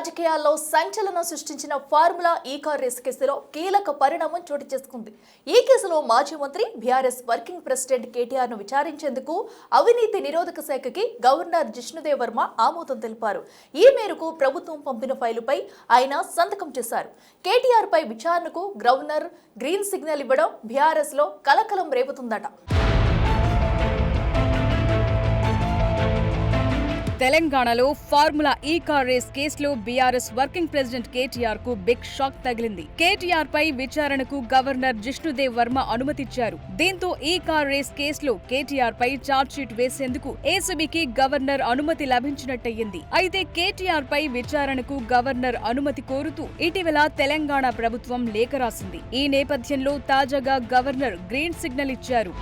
రాజకీయాల్లో సంచలనం సృష్టించిన ఫార్ములా ఈ-కార్ రేసు కేసులో కీలక పరిణామం చోటు చేసుకుంది. ఈ కేసులో మాజీ మంత్రి బీఆర్ఎస్ వర్కింగ్ ప్రెసిడెంట్ కేటీఆర్ ను విచారించేందుకు అవినీతి నిరోధక శాఖకి గవర్నర్ జిష్ణుదేవ్ వర్మ ఆమోదం తెలిపారు. ఈ మేరకు ప్రభుత్వం పంపిన ఫైలుపై ఆయన సంతకం చేశారు. కేటీఆర్ పై విచారణకు గవర్నర్ గ్రీన్ సిగ్నల్ ఇవ్వడం బీఆర్ఎస్ లో కలకలం రేపుతుందట. తెలంగాణలో ఫార్ములా ఈ-కార్ రేస్ కేసులో బీఆర్ఎస్ వర్కింగ్ ప్రెసిడెంట్ కేటీఆర్ కు బిగ్ షాక్ తగిలింది. కేటీఆర్ పై విచారణకు గవర్నర్ జిష్ణుదేవ్ వర్మ అనుమతిచ్చారు. దీంతో ఈ-కార్ రేస్ కేసులో కేటీఆర్ పై ఛార్జ్షీట్ వేసేందుకు ఏసీబీకి గవర్నర్ అనుమతి లభించినట్టయింది. అయితే కేటీఆర్ పై విచారణకు గవర్నర్ అనుమతి కోరుతూ ఇటీవల తెలంగాణ ప్రభుత్వం లేఖ రాసింది. ఈ నేపథ్యంలో తాజాగా గవర్నర్ గ్రీన్ సిగ్నల్ ఇచ్చారు.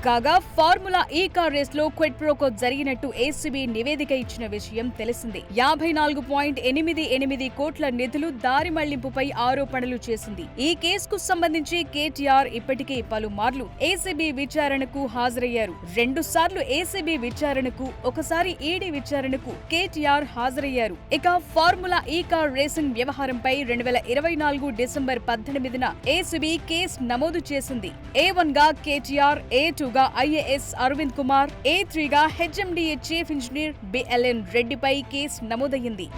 కాగా ఫార్ములా ఈ-కార్ రేస్ లో క్విడ్ ప్రోకో జరిగినట్టు ఏసీబీ నివేదిక ఇచ్చిన విషయం తెలిసిందే. 54.88 కోట్ల నిధులు దారి మళ్లింపుపై ఆరోపణలు చేసింది. ఈ కేసుకు సంబంధించి కేటీఆర్ ఇప్పటికే పలుమార్లు ఏసీబీ విచారణకు హాజరయ్యారు. 2 సార్లు ఏసీబీ విచారణకు, ఒకసారి ఈడీ విచారణకు కేటీఆర్ హాజరయ్యారు. ఇక ఫార్ములా ఈ-కార్ రేసింగ్ వ్యవహారంపై 2024 డిసెంబర్ 18న ఏసీబీ కేసు నమోదు చేసింది. A1 గా కేటీఆర్, A2 గా ఐఏఎస్ అరవింద్ కుమార్, A3 గా హెచ్ఎండిఏ చీఫ్ ఇంజనీర్ బిఎల్ఎన్ రెడ్డిపై కేసు నమోదయ్యింది.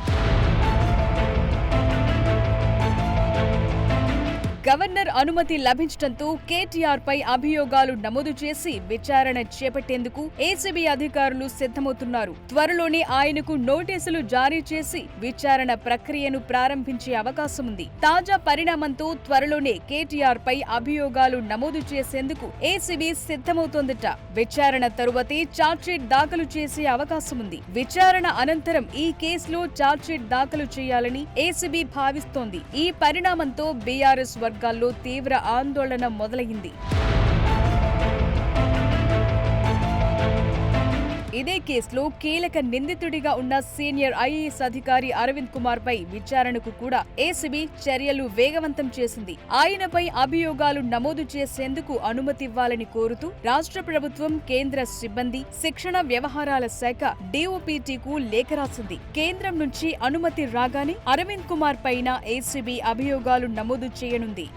గవర్నర్ అనుమతి లభించడంతో కేటీఆర్ పై అభియోగాలు నమోదు చేసి విచారణ చేపట్టేందుకు ఏసీబీ అధికారులు సిద్ధమవుతున్నారు. త్వరలోనే ఆయనకు నోటీసులు జారీ చేసి విచారణ ప్రక్రియను ప్రారంభించే అవకాశం ఉంది. తాజా పరిణామంతో త్వరలోనే కేటీఆర్ పై అభియోగాలు నమోదు చేసేందుకు ఏసీబీ సిద్ధమవుతోందట. విచారణ తరువాతే ఛార్జ్షీట్ దాఖలు చేసే అవకాశం ఉంది. విచారణ అనంతరం ఈ కేసులో ఛార్జ్షీట్ దాఖలు చేయాలని ఏసీబీ భావిస్తోంది. ఈ పరిణామంతో బీఆర్ఎస్ వర్గాల్లో తీవ్ర ఆందోళన మొదలైంది. ఇదే కేసులో కీలక నిందితుడిగా ఉన్న సీనియర్ ఐఏఎస్ అధికారి అరవింద్ కుమార్ పై విచారణకు కూడా ఏసీబీ చర్యలు వేగవంతం చేసింది. ఆయనపై అభియోగాలు నమోదు చేసేందుకు అనుమతివ్వాలని కోరుతూ రాష్ట్ర ప్రభుత్వం కేంద్ర సిబ్బంది శిక్షణ వ్యవహారాల శాఖ డీఓపీటీకు లేఖ రాసింది. కేంద్రం నుంచి అనుమతి రాగానే అరవింద్ కుమార్ పైన ఏసీబీ అభియోగాలు నమోదు చేయనుంది.